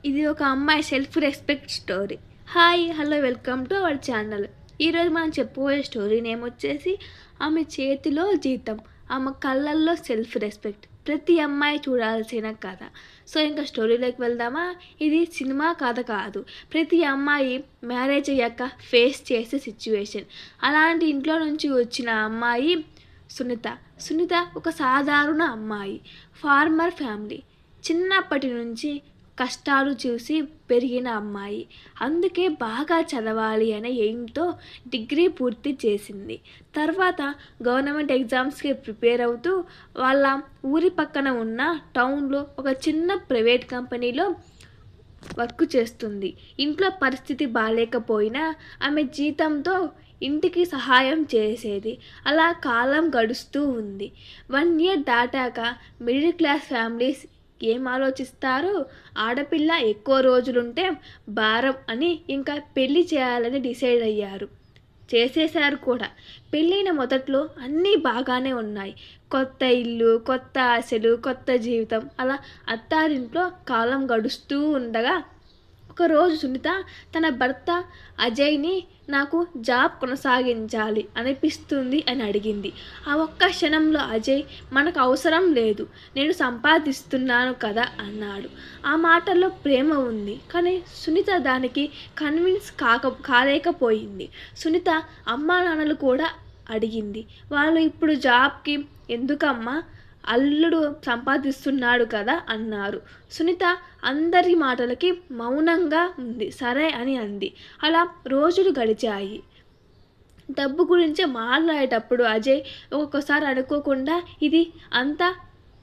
ఇది ఒక అమ్మాయి self respect story. Hi hello welcome to our channel. ఈరోజు మనం చెప్పుకోయే స్టోరీ నేమ్ వచ్చేసి ఆమె చేతిలో జీతం, ఆమె కళ్ళల్లో సెల్ఫ్ రెస్పెక్ట్. ప్రతి అమ్మాయి చూడాల్సిన కథ. సో ఇంకా స్టోరీలోకి వెళ్దామా? ఇది సినిమా కథ కాదు, ప్రతి అమ్మాయి మ్యారేజ్ అయ్యాక ఫేస్ చేసే సిచ్యువేషన్. అలాంటి ఇంట్లో నుంచి వచ్చిన అమ్మాయి సునీత. సునీత ఒక సాధారణ అమ్మాయి, ఫార్మర్ ఫ్యామిలీ. చిన్నప్పటి నుంచి కష్టాలు చూసి పెరిగిన అమ్మాయి. అందుకే బాగా చదవాలి అనే ఎయిమ్తో డిగ్రీ పూర్తి చేసింది. తర్వాత గవర్నమెంట్ ఎగ్జామ్స్కి ప్రిపేర్ అవుతూ వాళ్ళ ఊరి పక్కన ఉన్న టౌన్లో ఒక చిన్న ప్రైవేట్ కంపెనీలో వర్క్ చేస్తుంది. ఇంట్లో పరిస్థితి బాగాలేకపోయినా ఆమె జీతంతో ఇంటికి సహాయం చేసేది. అలా కాలం గడుస్తూ ఉంది. 1 year దాటాక మిడిల్ క్లాస్ ఫ్యామిలీస్ ఏం ఆలోచిస్తారు? ఆడపిల్ల ఎక్కువ రోజులుంటే భారం అని ఇంకా పెళ్లి చేయాలని డిసైడ్ అయ్యారు. చేసేశారు కూడా. పెళ్ళైన మొదట్లో అన్నీ బాగానే ఉన్నాయి. కొత్త ఇల్లు, కొత్త ఆశలు, కొత్త జీవితం. అలా అత్తారింట్లో కాలం గడుస్తూ ఉండగా ఒకరోజు సునీత తన భర్త అజయ్ని నాకు జాబ్ కొనసాగించాలి అనిపిస్తుంది అని అడిగింది. ఆ ఒక్క క్షణంలో అజయ్ మనకు అవసరం లేదు, నేను సంపాదిస్తున్నాను కదా అన్నాడు. ఆ మాటల్లో ప్రేమ ఉంది, కానీ సునీత దానికి కన్విన్స్ కాలేకపోయింది. సునీత అమ్మా నాన్నలు కూడా అడిగింది. వాళ్ళు ఇప్పుడు జాబ్కి ఎందుకమ్మా, అల్లుడు సంపాదిస్తున్నాడు కదా అన్నారు. సునీత అందరి మాటలకి మౌనంగా ఉంది. సరే అని అంది. అలా రోజులు గడిచాయి. డబ్బు గురించి మాట్లాడేటప్పుడు అజయ్ ఒక్కొక్కసారి అనుకోకుండా ఇది అంతా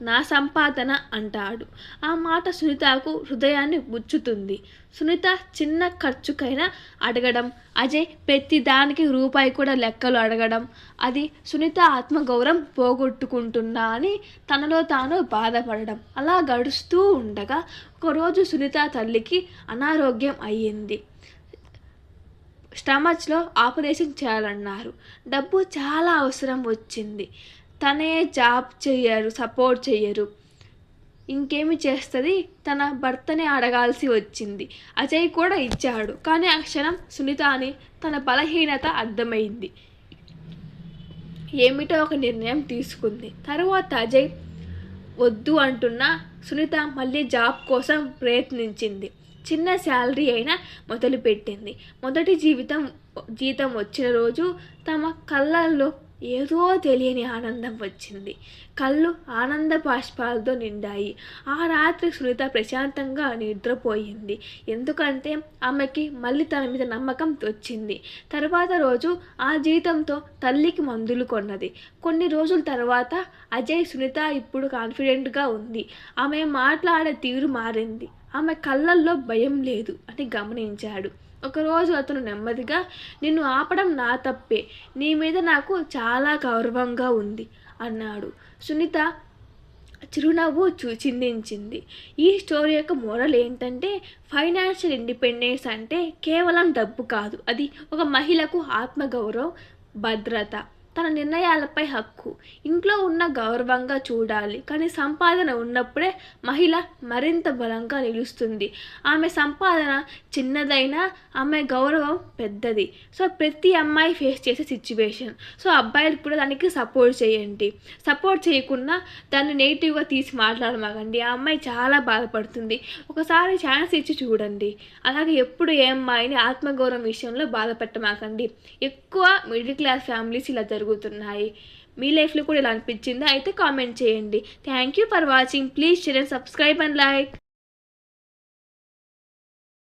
నా సంపాదన అంటాడు. ఆ మాట సునీతకు హృదయాన్ని గుచ్చుతుంది. సునీత చిన్న ఖర్చుకైనా అడగడం, అజయ్ ప్రతి దానికి రూపాయి కూడా లెక్కలు అడగడం, అది సునీత ఆత్మగౌరవం పోగొట్టుకుంటున్నా అని తనలో తాను బాధపడడం. అలా గడుస్తూ ఉండగా ఒకరోజు సునీత తల్లికి అనారోగ్యం అయ్యింది. స్టమచ్లో ఆపరేషన్ చేయాలన్నారు. డబ్బు చాలా అవసరం వచ్చింది. తనే జాబ్ చెయ్యరు, సపోర్ట్ చెయ్యరు, ఇంకేమి చేస్తుంది? తన భర్తనే అడగాల్సి వచ్చింది. అజయ్ కూడా ఇచ్చాడు. కానీ ఆ క్షణం సునీత అని తన బలహీనత అర్థమైంది. ఏమిటో ఒక నిర్ణయం తీసుకుంది. తరువాత అజయ్ వద్దు అంటున్నా సునీత మళ్ళీ జాబ్ కోసం ప్రయత్నించింది. చిన్న శాలరీ అయినా మొదలుపెట్టింది. మొదటి జీతం వచ్చిన రోజు తమ కళ్ళల్లో ఏదో తెలియని ఆనందం వచ్చింది. కళ్ళు ఆనంద బాష్పాలతో నిండాయి. ఆ రాత్రి సునీత ప్రశాంతంగా నిద్రపోయింది. ఎందుకంటే ఆమెకి మళ్ళీ తన మీద నమ్మకం వచ్చింది. తర్వాత రోజు ఆ జీతంతో తల్లికి మందులు కొన్నది. కొన్ని రోజుల తర్వాత అజయ్ సునీత ఇప్పుడు కాన్ఫిడెంట్గా ఉంది. ఆమె మాట్లాడే తీరు మారింది. ఆమె కళ్ళల్లో భయం లేదు అని గమనించాడు. ఒకరోజు అతను నెమ్మదిగా, నిన్ను ఆపడం నా తప్పే, నీ మీద నాకు చాలా గౌరవంగా ఉంది అన్నాడు. సునీత చిరునవ్వు చిందించింది. ఈ స్టోరీ యొక్క మోరల్ ఏంటంటే, ఫైనాన్షియల్ ఇండిపెండెన్స్ అంటే కేవలం డబ్బు కాదు, అది ఒక మహిళకు ఆత్మగౌరవం, భద్రత, తన నిర్ణయాలపై హక్కు. ఇంట్లో ఉన్న గౌరవంగా చూడాలి, కానీ సంపాదన ఉన్నప్పుడే మహిళ మరింత బలంగా నిలుస్తుంది. ఆమె సంపాదన చిన్నదైనా ఆమె గౌరవం పెద్దది. సో ప్రతి అమ్మాయి ఫేస్ చేసే సిచ్యువేషన్. సో అబ్బాయిలు కూడా దానికి సపోర్ట్ చేయండి. సపోర్ట్ చేయకుండా దాన్ని నెగిటివ్గా తీసి మాట్లాడమాకండి. ఆ అమ్మాయి చాలా బాధపడుతుంది. ఒకసారి ఛాన్స్ ఇచ్చి చూడండి. అలాగే ఎప్పుడు ఏ అమ్మాయిని ఆత్మగౌరవం విషయంలో బాధపెట్టమాకండి. ఎక్కువ మిడిల్ క్లాస్ ఫ్యామిలీస్ ఇలా జరుగుతున్నాయి. మీ లైఫ్లో కూడా ఇలా అనిపించిందా? అయితే కామెంట్ చేయండి. Thank you for watching. Please share and subscribe and like.